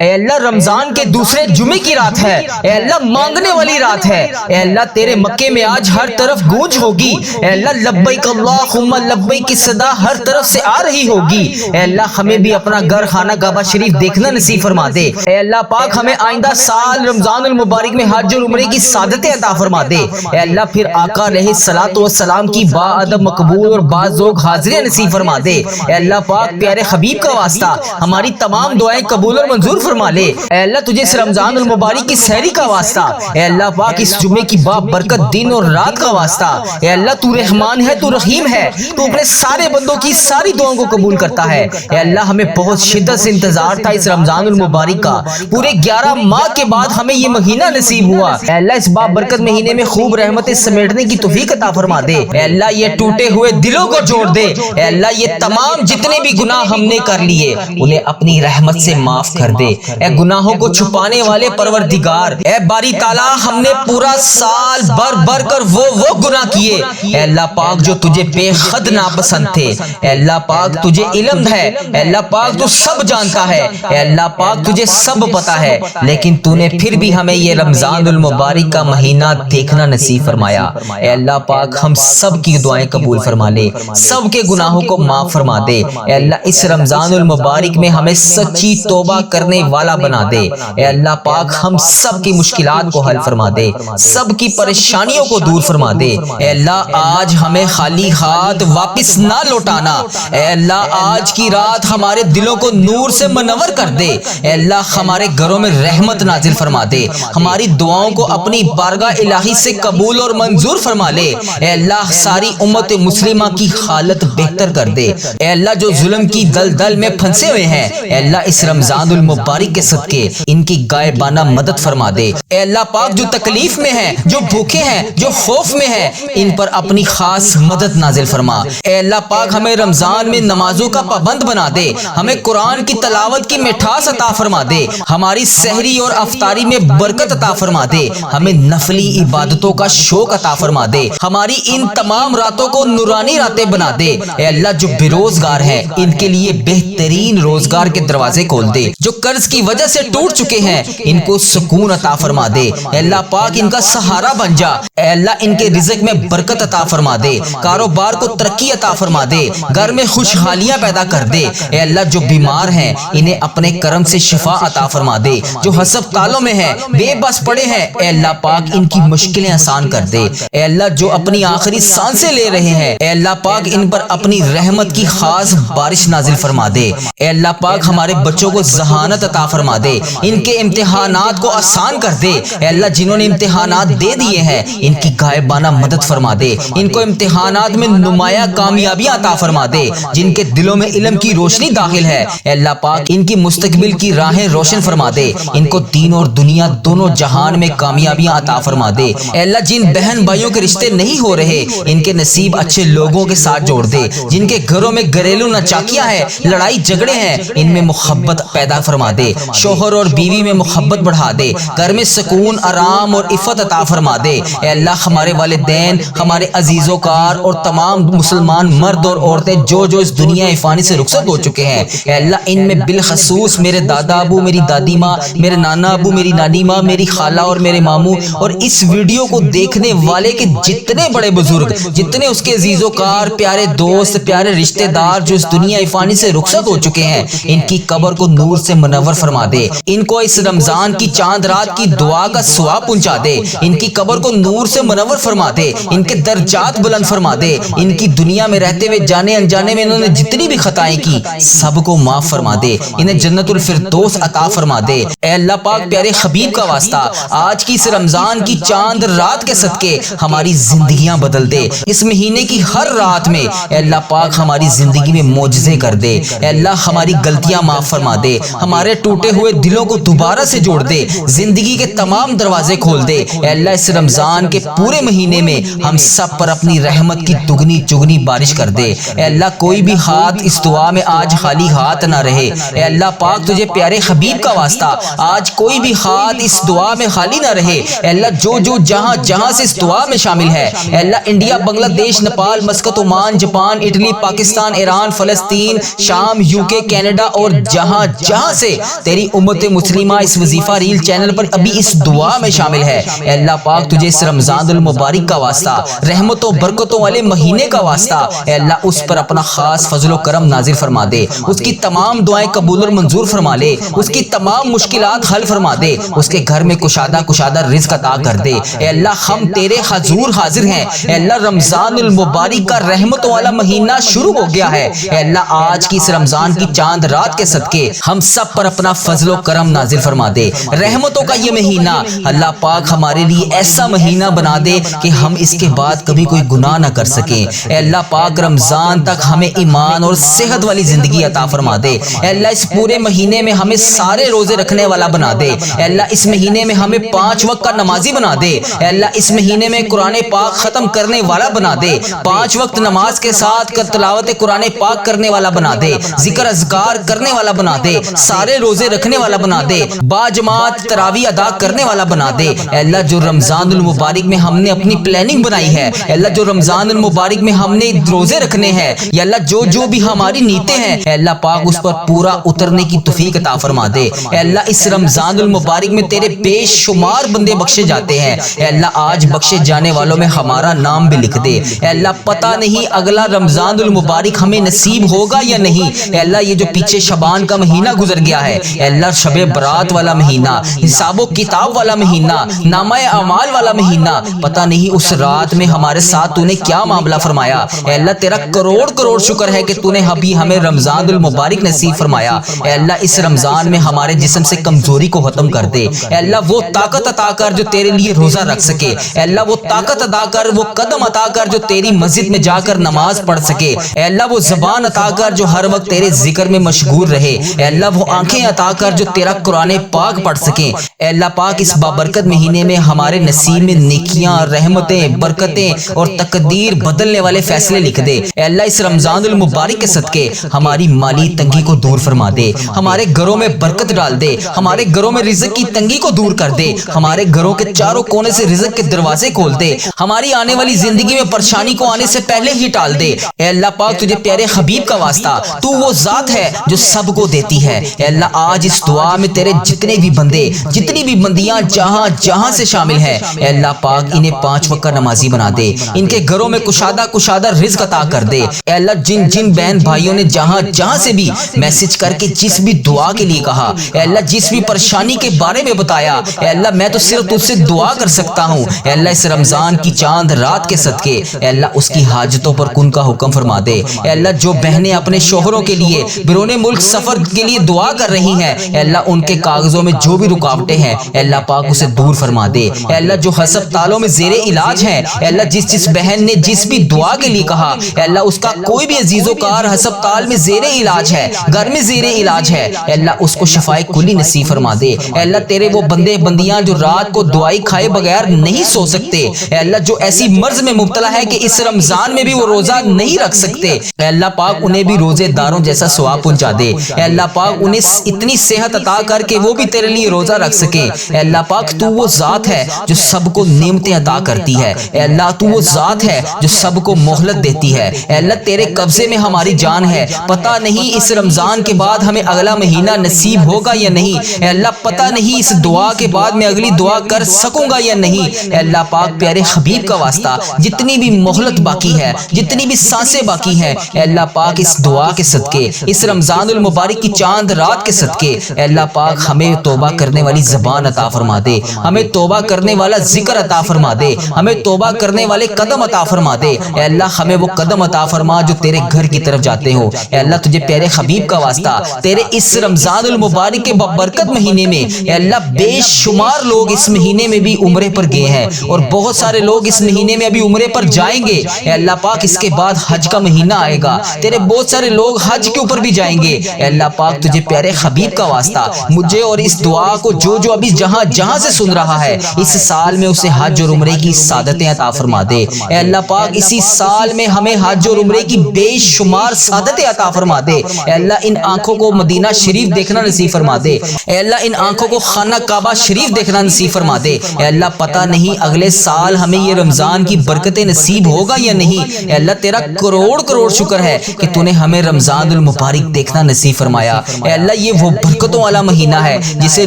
اے اللہ رمضان کے دوسرے جمعے کی رات ہے، اے اللہ مانگنے والی رات ہے، اے اللہ تیرے مکے میں آج ہر طرف گونج ہوگی، اے اللہ لبیک اللہم لبیک کی صدا ہر طرف سے آ رہی ہوگی، اے اللہ ہمیں بھی اپنا گھر خانہ کعبہ شریف دیکھنا نصیب فرما دے، اے اللہ پاک ہمیں آئندہ سال رمضان المبارک میں حج اور عمرے کی سعادتیں عطا فرما دے، اے اللہ پھر آقا علیہ الصلوۃ والسلام کی با ادب مقبول اور با ذوق حاضریاں نصیب فرما دے، اے اللہ پاک پیارے حبیب کا واسطہ ہماری تمام دعائیں قبول اور منظور فرما لے، اے اللہ تجھے اس رمضان المبارک کی سحری کا واسطہ، اے اللہ پاک اس جمعے کی با برکت دن اور رات کا واسطہ، اے اللہ تو رحمان ہے، تو رحیم ہے، تو اپنے سارے بندوں کی ساری دعاؤں کو قبول کرتا ہے، اے اللہ ہمیں بہت شدت سے انتظار تھا اس رمضان المبارک کا، پورے 11 ماہ کے بعد ہمیں یہ مہینہ نصیب ہوا، اے اللہ اس با برکت مہینے میں خوب رحمتیں سمیٹنے کی توفیق عطا فرما دے، اے اللہ یہ ٹوٹے ہوئے دلوں کو جوڑ دے، اے اللہ یہ تمام جتنے بھی گناہ ہم نے کر لیے انہیں اپنی رحمت سے معاف کر دے، اے گناہوں کو چھپانے والے پروردگار، اے باری تعالیٰ ہم نے پورا سال بر کر وہ گناہ کیے، اے اللہ پاک جو تجھے بے حد ناپسند تھے، اے اللہ پاک تجھے علم ہے، اے اللہ پاک تو سب جانتا ہے، اے اللہ پاک تجھے سب پتا ہے، لیکن تو نے پھر بھی ہمیں یہ رمضان المبارک کا مہینہ دیکھنا نصیب فرمایا، اے اللہ پاک ہم سب کی دعائیں قبول فرما لے، سب کے گناہوں کو معاف فرما دے، اے اللہ اس رمضان المبارک میں ہمیں سچی توبہ کرنے والا بنا دے، اے اللہ پاک ہم سب کی مشکلات کو حل فرما دے، سب کی پریشانیوں کو دور فرما دے، اے اللہ آج ہمیں خالی ہاتھ واپس نہ لوٹانا، اے اللہ آج کی رات ہمارے دلوں کو نور سے منور کر دے، اے اللہ ہمارے گھروں میں رحمت نازل فرما دے، ہماری دعاؤں کو اپنی بارگاہ الہی سے قبول اور منظور فرما لے، اے اللہ ساری امت مسلمہ کی حالت بہتر کر دے، اے اللہ جو ظلم کی دلدل میں پھنسے ہوئے ہیں اے اللہ اس رمضان المبارک کے صدقے ان کی غائبانہ مدد فرما دے، اے اللہ پاک جو تکلیف میں ہیں، جو بھوکے ہیں، جو خوف میں ہیں، ان پر اپنی خاص مدد نازل فرما، اے اللہ پاک ہمیں رمضان میں نمازوں کا پابند بنا دے، ہمیں قرآن کی تلاوت کی مٹھاس عطا فرما دے، ہماری سحری اور افطاری میں برکت عطا فرما دے، ہمیں نفلی عبادتوں کا شوق عطا فرما دے، ہماری ان تمام راتوں کو نورانی راتیں بنا دے، اے اللہ جو بے روزگار ہیں ان کے لیے بہترین روزگار کے دروازے کھول دے، جو قرض کی وجہ سے ٹوٹ چکے ہیں ان کو سکون عطا فرما دے، اے اللہ پاک ان کا سہارا بن جا، اے اللہ ان کے رزق میں برکت عطا فرما دے، کاروبار کو ترقی عطا فرما دے، گھر میں خوشحالیاں پیدا کر دے، اے اللہ جو بیمار ہیں انہیں اپنے کرم سے شفا عطا فرما دے، جو ہسپتالوں میں ہیں بے بس پڑے ہیں اے اللہ پاک ان کی مشکلیں آسان کر دے، اے اللہ جو اپنی آخری سانسیں لے رہے ہیں اے اللہ پاک ان پر اپنی رحمت کی خاص بارش نازل فرما دے، اے اللہ پاک ہمارے بچوں کو ذہانت عطا فرما دے، ان کے امتحانات کو آسان کر دے، اے اللہ جنہوں نے امتحانات دے دیے ہیں ان کی غائبانہ مدد فرما دے، ان کو امتحانات میں نمایاں کامیابیاں عطا فرما دے، جن کے دلوں میں علم کی روشنی داخل ہے اے اللہ پاک ان کی مستقبل کی راہیں روشن فرما دے، ان کو دین اور دنیا دونوں جہان میں کامیابیاں عطا فرما دے، اے اللہ جن بہن بھائیوں کے رشتے نہیں ہو رہے ان کے نصیب اچھے لوگوں کے ساتھ جوڑ دے، جن کے گھروں میں گھریلو ناچاکیاں ہیں، لڑائی جھگڑے ہیں، ان میں محبت پیدا فرما دے، شوہر اور بیوی میں محبت بڑھا دے، گھر میں سکون آرام اور عفت عطا فرما دے، اے اللہ ہمارے والدین ہمارے عزیز و کار اور تمام مسلمان مرد اور عورتیں جو اس دنیا فانی سے رخصت ہو چکے ہیں اے اللہ ان میں بالخصوص میرے دادا ابو، میری دادی ماں، میرے نانا ابو، میری نانی ماں، میری خالہ اور میرے ماموں اور اس ویڈیو کو دیکھنے والے کے جتنے بڑے بزرگ، جتنے اس کے عزیز و کار، پیارے دوست، پیارے رشتہ دار جو اس دنیا فانی سے رخصت ہو چکے ہیں ان کی قبر کو نور سے منور فرما دے، ان کو اس رمضان کی چاند رات کی دعا کا ثواب پہنچا دے، ان کی قبر کو نور سے منور فرما دے، ان کے درجات بلند فرما دے، ان کی دنیا میں رہتے ہوئے جانے انجانے میں انہوں نے جتنی بھی خطائیں کی سب کو معاف فرما دے، انہیں جنت الفردوس عطا فرما دے، اے اللہ پاک پیارے حبیب کا واسطہ آج کی اس رمضان کی چاند رات کے صدقے ہماری زندگیاں بدل دے، اس مہینے کی ہر رات میں اے اللہ پاک ہماری زندگی میں معجزے کر دے، اے اللہ ہماری غلطیاں معاف فرما دے، ہمارے ٹوٹے ہوئے دلوں کو دوبارہ سے جوڑ دے، زندگی کے تمام دروازے کھول دے، اے اللہ اس رمضان کے پورے مہینے میں ہم سب پر اپنی رحمت کی دگنی چگنی بارش کر دے، اے اللہ کوئی بھی ہاتھ اس دعا میں آج خالی ہاتھ نہ رہے، اے اللہ پاک تجھے پیارے حبیب کا واسطہ آج کوئی بھی ہاتھ اس دعا میں خالی نہ رہے، اے اللہ جو جہاں سے اس دعا میں شامل ہے اے اللہ انڈیا، بنگلہ دیش، Nepal, Muscat, Oman, Japan, Italy, Pakistan, Iran, فلسطین، شام، UK، کینیڈا اور جہاں سے تیری امت مسلمہ اس وظیفہ ریل چینل پر ابھی اس دعا میں شامل ہے۔ اے اللہ پاک تجھے اس رمضان المبارک کا واسطہ، رحمتوں برکتوں والے مہینے کا واسطہ اے اللہ اس پر اپنا خاص فضل و کرم نازل فرما دے، اس کی تمام دعائیں قبول اور منظور فرما لے، اس کی تمام مشکلات حل فرما دے، اس کے گھر میں کشادہ رزق عطا کر دے۔ اے اللہ ہم تیرے حضور حاضر ہیں، اے اللہ رمضان المبارک کا رحمتوں والا مہینہ شروع ہو گیا ہے۔ اے اللہ آج کی اس رمضان کی چاند رات کے صدقے ہم سب پر اپنا فضل و کرم نازل فرما دے۔ رحمتوں کا یہ مہینہ اللہ پاک ہمارے لیے ایسا مہینہ بنا دے کہ ہم اس کے بعد کبھی کوئی گناہ نہ کر سکیں۔ اے اللہ پاک رمضان تک ہمیں ایمان اور صحت والی زندگی عطا فرما دے۔ اے اللہ اس پورے مہینے میں ہمیں سارے روزے رکھنے والا بنا دے۔ اے اللہ اس مہینے میں ہمیں 5 وقت کا نمازی بنا دے۔ اے اللہ اس مہینے میں قرآن پاک ختم کرنے والا بنا دے، 5 وقت نماز کے ساتھ تلاوت قرآن پاک کرنے والا بنا دے، ذکر اذکار کرنے والا بنا دے، سارے روزے رکھنے والا بنا دے، باجماعت تراویح ادا کرنے والا بنا دے۔ اے اللہ جو رمضان المبارک میں ہم نے اپنی پلاننگ بنائی ہے، اے اللہ جو رمضان المبارک میں ہم نے روزے رکھنے ہیں، یا اللہ جو بھی ہماری نیتیں ہیں، اے اللہ پاک اس پر پورا اترنے کی توفیق عطا فرما دے۔ اے اللہ اس رمضان المبارک میں تیرے بے شمار بندے بخشے جاتے ہیں، اے اللہ آج بخشے جانے والوں میں ہمارا نام بھی لکھ دے۔ اے اللہ پتہ نہیں اگلا رمضان المبارک ہمیں نصیب ہوگا یا نہیں۔ اے اللہ یہ جو پیچھے شعبان کا مہینہ گزر گیا ہے، اے اللہ شب برات والا مہینہ، حساب و کتاب والا مہینہ، نامہ اعمال والا مہینہ، پتہ نہیں اس رات میں ہمارے ساتھ تو نے کیا معاملہ فرمایا۔ اے اللہ تیرا کروڑ شکر ہے کہ تو نے ابھی ہمیں رمضان المبارک نصیب فرمایا۔ اے اللہ اس رمضان میں ہمارے جسم سے کمزوری کو ختم کر دے۔ اے اللہ وہ طاقت عطا کر جو تیرے لیے روزہ رکھ سکے، اے اللہ وہ طاقت عطا کر، وہ قدم عطا کر جو تیری مسجد میں جا کر نماز پڑھ سکے، اے اللہ وہ زبان عطا کر جو ہر وقت تیرے ذکر میں مشغول رہے، اے اللہ وہ آنکھیں عطا کر جو تیرا قرآن پاک پڑھ سکیں۔ اے اللہ پاک اس بابرکت مہینے میں ہمارے نصیب میں نیکیاں، رحمتیں، برکتیں اور تقدیر بدلنے والے فیصلے لکھ دے۔ اے اللہ اس رمضان المبارک کے صدقے ہماری مالی تنگی کو دور فرما دے، ہمارے گھروں میں برکت ڈال دے، ہمارے گھروں میں رزق کی تنگی کو دور کر دے، ہمارے گھروں کے چاروں کونے سے رزق کے دروازے کھول دے، ہماری آنے والی زندگی میں پریشانی کو آنے سے پہلے ہی ٹال دے۔ اے اللہ پاک تجھے پیارے حبیب کا واسطہ، تو وہ ذات ہے جو سب کو دیتی ہے۔ اے اللہ آج اس دعا میں تیرے جتنے بھی بندے، جتنی بھی بندیاں جہاں سے شامل ہیں، اے اللہ پاک انہیں 5 وقت کا نمازی بنا دے، ان کے گھروں میں کشادہ رزق عطا کر دے۔ اے اللہ جن بہن بھائیوں نے جہاں سے بھی میسج کر کے جس بھی دعا کے لیے کہا، اے اللہ جس بھی پریشانی کے بارے میں بتایا، اے اللہ میں تو صرف تجھ سے دعا کر سکتا ہوں۔ اے اللہ اس رمضان کی چاند رات کے صدقے اے اللہ اس کی حاجتوں پر کن کا حکم فرما دے۔ اے اللہ جو بہنیں اپنے شوہروں کے لیے بیرون ملک سفر کے لیے دعا کر رہی ہیں، اے اللہ ان کے کاغذوں میں جو بھی رکاوٹیں ہیں اے اللہ پاک اسے دور فرما دے۔ اے اللہ جو ہسپتالوں میں زیر علاج ہیں، اے اللہ جس بہن نے جس بھی دعا کے لیے کہا، اے اللہ اس کا کوئی بھی عزیز و کار ہسپتال میں زیر علاج ہے، گھر میں زیر علاج ہے، اے اللہ اس کو شفائے کلی نصیب فرما دے۔ اے اللہ تیرے وہ بندے بندیاں جو رات کو دعائی کھائے بغیر نہیں سو سکتے، اے اللہ جو ایسی مرض میں مبتلا ہے کہ اس رمضان میں بھی وہ روزہ نہیں رکھ سکتے، اے اللہ پاک انہیں بھی روزے داروں جیسا ثواب پہنچا دے۔ اے اللہ پاک انہیں اتنی صحت عطا کر کے وہ بھی تیرے لیے روزہ رکھ سکے۔ اے اللہ پاک تو وہ ذات ہے جو سب کو نعمتیں عطا کرتی ہے، اے اللہ تو وہ ذات ہے جو سب کو مہلت دیتی ہے۔ اے اللہ تیرے قبضے میں ہماری جان ہے، پتہ نہیں اس رمضان کے بعد ہمیں اگلا مہینہ نصیب ہوگا یا نہیں، اے اللہ پتہ نہیں اس دعا کے بعد میں اگلی دعا کر سکوں گا یا نہیں۔ اے اللہ پاک پیارے حبیب کا واسطہ جتنی بھی مہلت باقی ہے، جتنی بھی سانسیں باقی ہیں، اے اللہ پاک اس دعا کے صدقے، اس رمضان المبارک کی چاند رات کے صدقے اے اللہ پاک ہمیں توبہ کرنے والی زبان عطا فرما دے، ہمیں توبہ کرنے والا ذکر عطا فرما دے، ہمیں توبہ کرنے والے قدم عطا فرما دے۔ اے اللہ ہمیں وہ قدم عطا فرما جو تیرے گھر کی طرف جاتے ہو۔ اے اللہ تجھے پیارے حبیب کا واسطہ تیرے اس رمضان المبارک کے ببرکت مہینے میں اے اللہ بے شمار لوگ اس مہینے میں بھی عمرے پر گئے ہیں اور بہت سارے لوگ اس مہینے میں ابھی عمرے پر جائیں گے۔ اے اللہ پاک اس کے بعد حج کا مہینہ آئے گا، تیرے بہت سارے لوگ حج کے اوپر بھی جائیں گے۔ اے اللہ پاک تجھے پیارے حبیب کا واسطہ مجھے اور اس دعا کو جو ابھی جہاں سے سن رہا ہے، اس سال میں اسے حج اور عمرے کی سعادتیں عطا فرما دے۔ اے اللہ پاک اسی سال میں ہمیں حج اور عمرے کی بے شمار سعادتیں عطا فرما دے۔ اے اللہ ان آنکھوں کو مدینہ شریف دیکھنا نصیب فرما دے، اے اللہ ان آنکھوں کو خانہ کعبہ شریف دیکھنا نصیب فرما دے۔ اے اللہ پتہ نہیں اگلے سال ہمیں یہ رمضان کی برکتیں نصیب ہوگا یا نہیں۔ اے اللہ تیرا کروڑ شکر ہے کہ تو نے ہمیں رمضان المبارک دیکھنا نصیب فرمایا۔ اے اللہ یہ وہ برکتوں والا مہینہ ہے جسے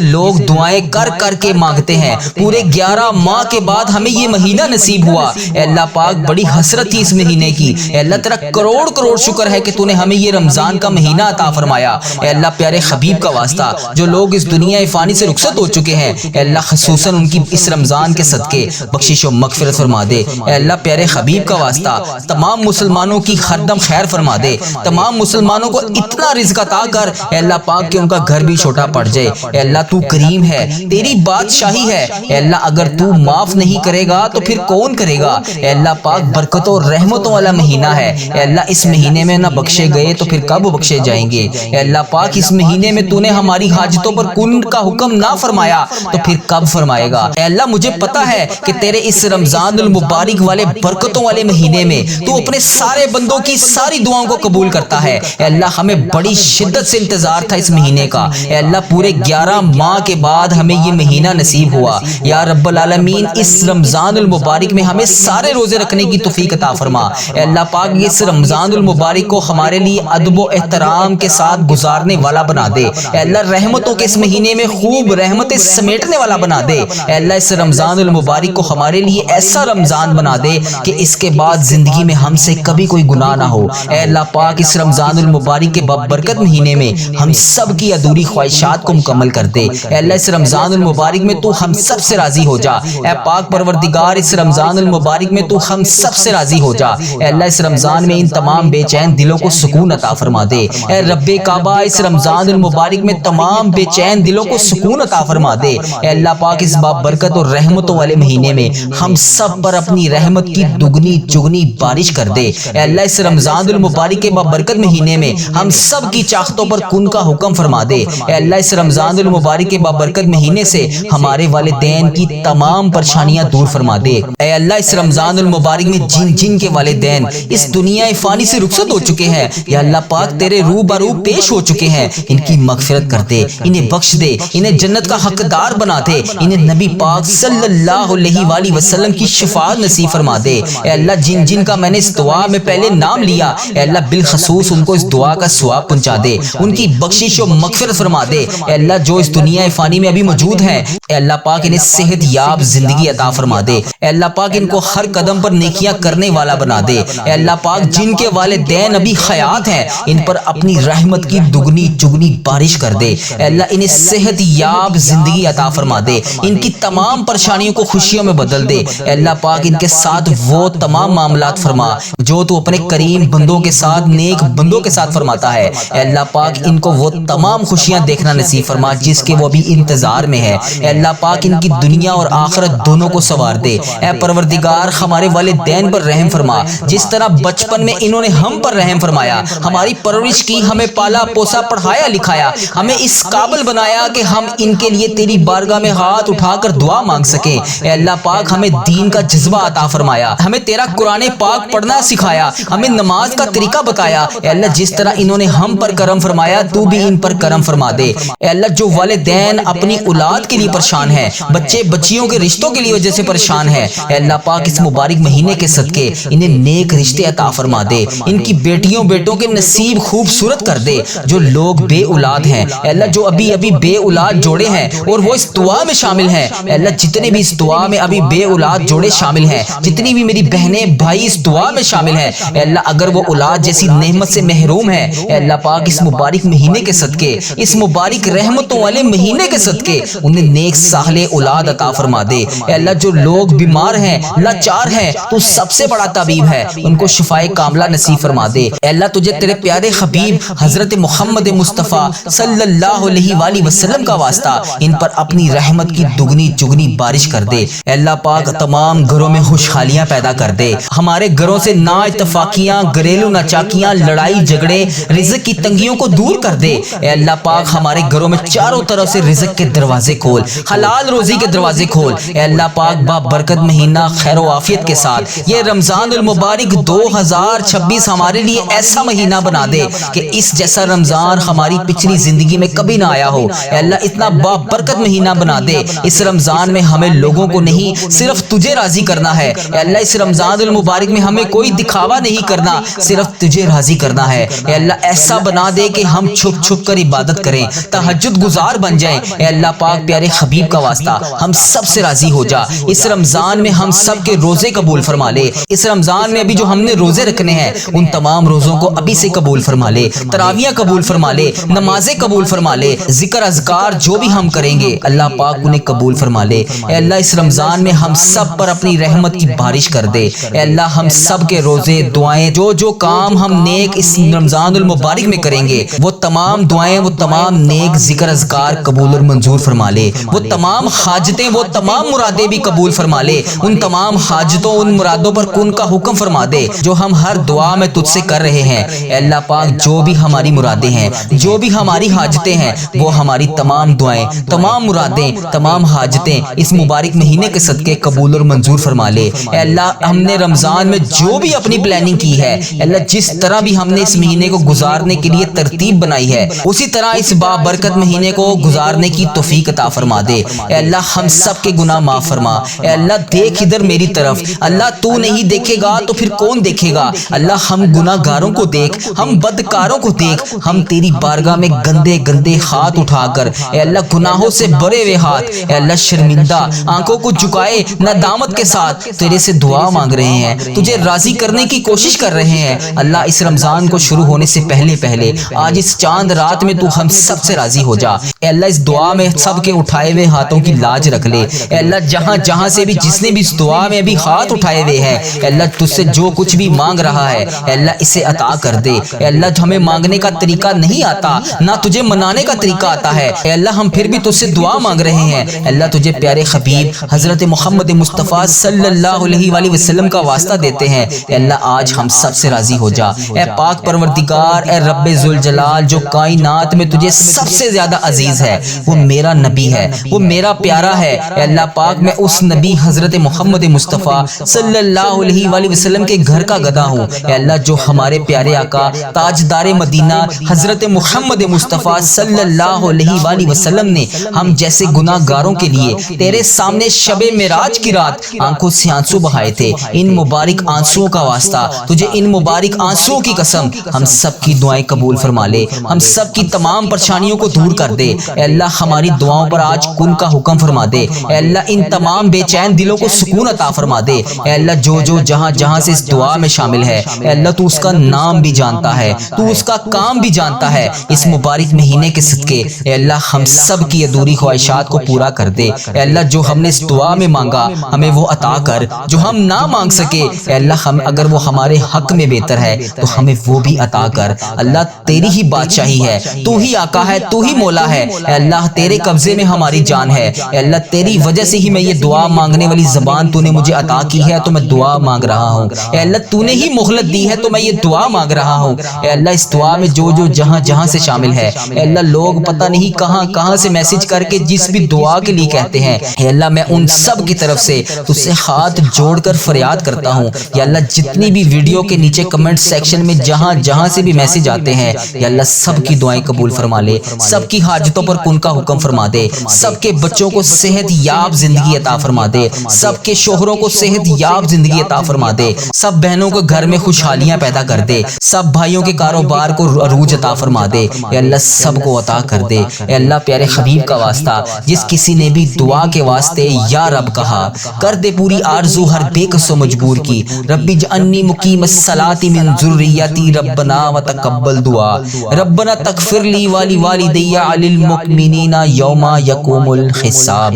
لوگ دعائیں کر کر کے مانگتے ہیں. پورے 11 ماہ کے بعد ہمیں یہ مہینہ نصیب ہوا. اے اللہ پاک بڑی حسرت تھی اس مہینے کی. اے اللہ تیرا کروڑ کروڑ شکر ہے کہ تو نے ہمیں یہ رمضان کا مہینہ عطا فرمایا. اے اللہ پیارے حبیب کا واسطہ جو لوگ اس دنیا فانی سے رخصت ہو چکے ہیں, اے اللہ خصوصاً ان کی اس رمضان کے صدقے بخشش و مغفرت فرما دے. اے اللہ پیارے حبیب کا واسطہ تمام مسلمانوں کی ہر دم خیر فرما دے. تمام مسلمانوں کو اتنا رزق عطا کر اے اللہ پاک کہ ان کا گھر بھی چھوٹا پڑ جائے. اے اللہ تو کریم ہے, تیری بادشاہی ہے. اے اللہ اگر تو معاف نہیں کرے گا تو پھر کون کرے گا. اے اللہ پاک برکتوں اور رحمتوں والا مہینہ ہے. اے اللہ اس مہینے میں نہ بخشے گئے تو پھر کب بخشے جائیں گے. اے اللہ پاک اس مہینے میں تو نے ہماری حاجتوں پر کن کا حکم نہ فرمایا تو پھر کب فرمائے گا. اے اللہ مجھے پتا ہے کہ تیرے اس رمضان المبارک والے برکتوں والے مہینے میں تو اپنے سارے بندوں کی ساری دعاؤں کو قبول کرتا ہے. اے اللہ ہمیں بڑی شدت سے انتظار تھا اس مہینے کا. اے اللہ پورے 11 ماہ کے بعد ہمیں یہ مہینہ نصیب ہوا. یا رب العالمین اس رمضان المبارک میں ہمیں سارے روزے رکھنے کی توفیق عطا فرما. اے اللہ پاک اس رمضان المبارک کو ہمارے لیے ادب و احترام کے ساتھ گزارنے والا بنا دے. اے اللہ رحمتوں کے اس مہینے میں خوب رحمتیں سمیٹنے والا بنا دے. اے اللہ اس رمضان المبارک کو ہمارے لیے ایسا رمضان بنا دے کہ اس کے بعد زندگی میں ہم سے کبھی کوئی گناہ نہ ہو. اے اللہ پاک اس رمضان المبارک کے بابرکت مہینے میں ہم سب کی ادھوری خواہشات کو مکمل کر دے. اے اللہ اس رمضان المبارک میں تو ہم سب سے راضی ہو جا. اے پاک پروردگار اس رمضان المبارک میں تو ہم سب سے راضی ہو جا. اے اللہ اس رمضان میں ان تمام بے چین دلوں کو سکون عطا فرما دے. اے رب کعبہ اس رمضان المبارک میں تمام بے چین دلوں کو سکون عطا فرما دے. اے اللہ پاک اس بابرکت اور رحمتوں والے مہینے میں ہم سب پر اپنی رحمت کی دگنی چگنی بارش کر دے. اے اللہ اس رمضان المبارک کے بابرکت مہینے میں ہم سب کی چاہتوں پر کن کا حکم فرما دے. اے اللہ اس رمضان المبارک کے بابرکت مہینے سے ہمارے والدین کی تمام پریشانیاں دور فرما دے. اے اللہ اس رمضان المبارک میں جن جن کے والدین اس دنیا فانی سے رخصت ہو چکے ہیں, یا اللہ پاک تیرے روبرو پیش ہو چکے ہیں, ان کی مغفرت کر دے, انہیں بخش دے, انہیں جنت کا حقدار بنا دے, انہیں نبی پاک صلی اللہ علیہ وآلہ وسلم کی شفاعت نصیب فرما دے. اے اللہ جن جن کا میں نے اس دعا میں پہلے نام لیا, اے اللہ بالخصوص ان کو اس دعا کا ثواب پہنچا دے, ان کی بخشش و مغفرت فرما دے. اے اللہ جو اس دنیا فانی میں ابھی موجود ہیں, اے اللہ پاک انہیں صحت یاب زندگی عطا فرما دے. اے اللہ پاک ان کو ہر قدم پر نیکیاں کرنے والا بنا دے. اے اللہ پاک جن کے والدین ابھی حیات ہیں ان پر اپنی رحمت کی دگنی چگنی بارش کر دے. اے اللہ انہیں صحت یاب زندگی عطا فرما دے, ان کی تمام پریشانیوں کو خوشیوں میں بدل دے. اے اللہ پاک ان کے ساتھ وہ تمام معاملات فرما جو تو اپنے کریم بندوں کے ساتھ نیک بندوں کے ساتھ فرماتا ہے. اے اللہ پاک ان کو وہ تمام خوشیاں دیکھنا نصیب فرما جس کے وہ ابھی انتظار میں ہے. اے اللہ پاک ان کی دنیا اور آخرت دونوں کو سنوار دے. اے پروردگار ہمارے والدین پر رحم فرما, جس طرح بچپن میں انہوں نے ہم پر رحم فرمایا, ہماری پرورش کی, ہمیں پالا پوسا پڑھایا لکھایا, ہمیں اس قابل بنایا کہ ہم ان کے لیے تیری بارگاہ میں ہاتھ اٹھا کر دعا مانگ سکیں. اے اللہ پاک ہمیں دین کا جذبہ عطا فرمایا, ہمیں تیرا قرآن پاک پڑھنا سکھایا, ہمیں نماز کا طریقہ بتایا. اے اللہ جس طرح انہوں نے ہم پر کرم فرمایا تو بھی ان پر کرم فرما دے. اے اللہ جو والدین اپنی اولاد کے لیے پریشان ہیں, بچے بچیوں کے رشتوں کے لیے وجہ سے پریشان ہیں, اے اللہ پاک اس مبارک مہینے کے صدقے انہیں نیک رشتے عطا فرما دے, ان کی بیٹیوں بیٹوں کے نصیب خوبصورت کر دے. جو لوگ بے اولاد ہیں, اے اللہ جو ابھی بے اولاد جوڑے ہیں اور وہ اس دعا میں شامل ہیں, اے اللہ جتنے بھی اس دعا میں ابھی بے اولاد جوڑے شامل ہیں, جتنی بھی میری بہنیں بھائی اس دعا میں شامل ہیں, اے اللہ اگر وہ اولاد جیسی نعمت سے محروم ہے, اے اللہ پاک اس مبارک مہینے کے صدقے, اس مبارک رحمتوں والے مہینے کے صدقے انہیں نیک صالح اولاد عطا فرما دے. اے اللہ جو لوگ بیمار ہیں, لاچار ہیں, تو سب سے بڑا طبیب ہے, ان کو شفائے کاملہ نصیب فرما دے. اے اللہ تجھے تیرے پیارے حبیب حضرت محمد مصطفیٰ صلی اللہ علیہ وآلہ وسلم کا واسطہ ان پر اپنی رحمت کی دگنی چگنی بارش کر دے. اے اللہ پاک تمام گھروں میں خوشحالیاں پیدا کر دے, ہمارے گھروں سے نا اتفاقیاں, گھریلو ناچاکیاں, لڑائی جھگڑے, رزق کی تنگیوں کو دور کر دے. اے اللہ پاک ہمارے گھروں میں چاروں طرف سے رزق کے دروازے کھول, حلال روزی کے دروازے کھول. اے اللہ پاک با برکت مہینہ خیر و عافیت کے ساتھ یہ رمضان المبارک 2026 ہمارے لیے ایسا مہینہ بنا دے کہ اس جیسا رمضان ہماری پچھلی زندگی میں کبھی نہ آیا ہو. اے اللہ اتنا با برکت مہینہ بنا دے, اس رمضان میں ہمیں لوگوں کو نہیں صرف تجھے راضی کرنا ہے. اے اللہ اس رمضان المبارک میں ہمیں کوئی دکھاوا نہیں کرنا, صرف تجھے راضی کرنا ہے. اے اللہ ایسا بنا دے کہ ہم چھپ چھپ کر عبادت کریں, تہجد گزار بن جائیں. اے اللہ پاک پیارے حبیب کا واسطہ ہم سب سے راضی ہو جا. اس رمضان میں ہم سب کے روزے قبول فرما لے. اس رمضان میں ابھی جو ہم نے روزے رکھنے ہیں ان تمام روزوں کو ابھی سے قبول فرما لے. تراویح قبول فرما لے, نمازیں قبول فرما لے, ذکر اذکار جو بھی ہم کریں گے اللہ پاک انہیں قبول فرما لے. اے اللہ اس رمضان میں ہم سب پر اپنی رحمت کی بارش کر دے. اے اللہ ہم سب کے روزے, دعائیں, جو کام ہم نیک اس رمضان المبارک میں کریں گے وہ تمام دعائیں, وہ تمام نیک ذکر اذکار قبول اور منظور فرما لے. وہ تمام حاجتیں, وہ تمام مرادیں بھی قبول فرما لے. ان تمام حاجتوں, ان مرادوں پر کن کا حکم فرما دے جو ہم ہر دعا میں تجھ سے کر رہے ہیں. اے اللہ پاک جو بھی ہماری مرادیں ہیں, جو بھی ہماری حاجتیں ہیں, وہ ہماری تمام دعائیں, تمام مرادیں, تمام حاجتیں اس مبارک مہینے کے صدقے قبول اور منظور فرما لے. اے اللہ ہم نے رمضان میں جو بھی اپنی پلاننگ کی ہے, اے اللہ جس طرح بھی ہم نے اس مہینے کو گزارنے کے لیے ترتیب بنائی ہے اسی طرح اس بابرکت مہینے کو گزارنے کی توفیق عطا فرما دے. اے اللہ ہم سب کے گناہ معاف فرما. اے اللہ دیکھ ادھر میری طرف, اللہ تو نہیں دیکھے گا تو پھر کون دیکھے گا. اللہ ہم گناہ گاروں کو دیکھ, ہم بدکاروں کو دیکھ. ہم تیری بارگاہ میں گندے گندے ہاتھ اٹھا کر, اے اللہ گناہوں سے بھرے ہوئے ہاتھ, اے اللہ شرمندہ آنکھوں کو جھکائے ندامت کے ساتھ تیرے سے دعا مانگ رہے ہیں, تجھے راضی کرنے کی کوشش کر رہے ہیں. اللہ اس رمضان کو شروع ہونے سے پہلے آج اس چاند رات میں تو ہم سب سے راضی ہو جا. اے اللہ اس دعا میں سب کے اٹھائے ہوئے ہاتھوں کی لاج رکھ لے. اے اللہ جہاں سے بھی جس نے بھی اس دعا میں ابھی ہاتھ اٹھائے ہوئے ہیں, اے اللہ تجھ سے جو کچھ بھی مانگ رہا ہے اے اللہ اسے عطا کر دے. اے اللہ ہمیں مانگنے کا طریقہ نہیں آتا, نہ تجھے منانے کا طریقہ آتا ہے. اے اللہ ہم پھر بھی تجھ سے دعا مانگ رہے ہیں. اے اللہ تجھے پیارے حبیب حضرت محمد مصطفیٰ صلی اللہ علیہ وآلہ وسلم کا واسطہ دیتے ہیں. اے اللہ آج ہم سب سے راضی ہو جا. اے پاک پروردگار, اے رب ذوالجلال, جو کائنات میں تجھے سب سے زیادہ عزیز ہے وہ میرا نبی ہے, وہ میرا پیارا ہے. اے اللہ پاک میں اس نبی حضرت محمد مصطفیٰ صلی اللہ علیہ وآلہ وسلم کے گھر کا گدھا ہوں. اے اللہ جو ہمارے پیارے آقا تاجدار مدینہ حضرت محمد مصطفیٰ صلی اللہ علیہ وآلہ وسلم نے ہم جیسے گناہ گاروں کے لیے تیرے سامنے شب معراج کی رات آنکھوں سے آنسو بہائے تھے, ان مبارک آنسو کا واسطہ تجھے ان مبارک آنسو کی قسم ہم سب کی دعائیں قبول فرما لے, ہم سب کی تمام پریشانیوں کو دور کر دے. اے اللہ ہماری دعاؤں پر آج کن کا حکم فرما دے. اے اللہ ان تمام بے چین دلوں کو سکون عطا فرما دے. اے اللہ جو جہاں سے اس دعا میں شامل ہے اے اللہ تو اس کا نام بھی جانتا ہے, تو اس کا کام بھی جانتا ہے. اس مبارک مہینے کے صدقے اے اللہ ہم سب کی ادھوری خواہشات کو پورا کر دے. اے اللہ جو ہم نے اس دعا میں مانگا ہمیں وہ عطا کر, جو ہم نہ مانگ سکے اے اللہ ہم اگر وہ ہمارے حق میں بہتر ہے تو ہمیں وہ بھی عطا کر. اللہ تیری ہی بادشاہی ہے, تو ہی آقا ہے, تو ہی مولا ہے. اے اللہ تیرے قبضے میں ہماری جان ہے. اے اللہ تیری وجہ سے ہی میں یہ دعا مانگنے والی زبان تو نے مجھے عطا کی ہے تو میں دعا مانگ رہا ہوں. اے اللہ تو نے ہی مہلت دی ہے تو میں یہ دعا مانگ رہا ہوں. اے اللہ اس دعا میں جو جہاں سے شامل ہے اے اللہ لوگ پتہ نہیں کہاں سے میسج کر کے جس بھی دعا کے لیے کہتے ہیں اے اللہ میں ان سب کی طرف سے تجھ سے ہاتھ جوڑ کر فریاد کرتا ہوں. یا اللہ جتنی بھی ویڈیو کے نیچے کمنٹ سیکشن میں جہاں سے بھی میسج آتے ہیں یا اللہ سب کی دعائیں قبول فرما لے, سب کی حاجتوں پر کن کا حکم فرما دے, سب کے بچوں کو صحت یاب زندگی عطا فرما دے, سب کے شوہروں کو صحت یاب زندگی عطا فرما دے, سب بہنوں کو گھر میں خوشحالیاں پیدا کر دے, سب بھائیوں کے کاروبار کو عروج عطا فرما دے. اے اللہ سب کو عطا کر دے. اے اللہ پیارے حبیب کا واسطہ جس کسی نے بھی دعا کے واسطے یا رب کہا کر دے پوری آرزو ہر بے کس و مجبور کی. ربی اجعلنی مقیم الصلاۃ من ذریتی ربنا وتقبل دعا ربنا تغفر لی والی والدی علی المؤمنین یوم یقوم الحساب.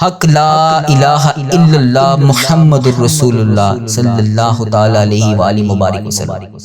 حق لا الہ الا اللہ محمد الرسول اللہ صلی اللہ تعالی علیہ وآلہ مبارک وسلم.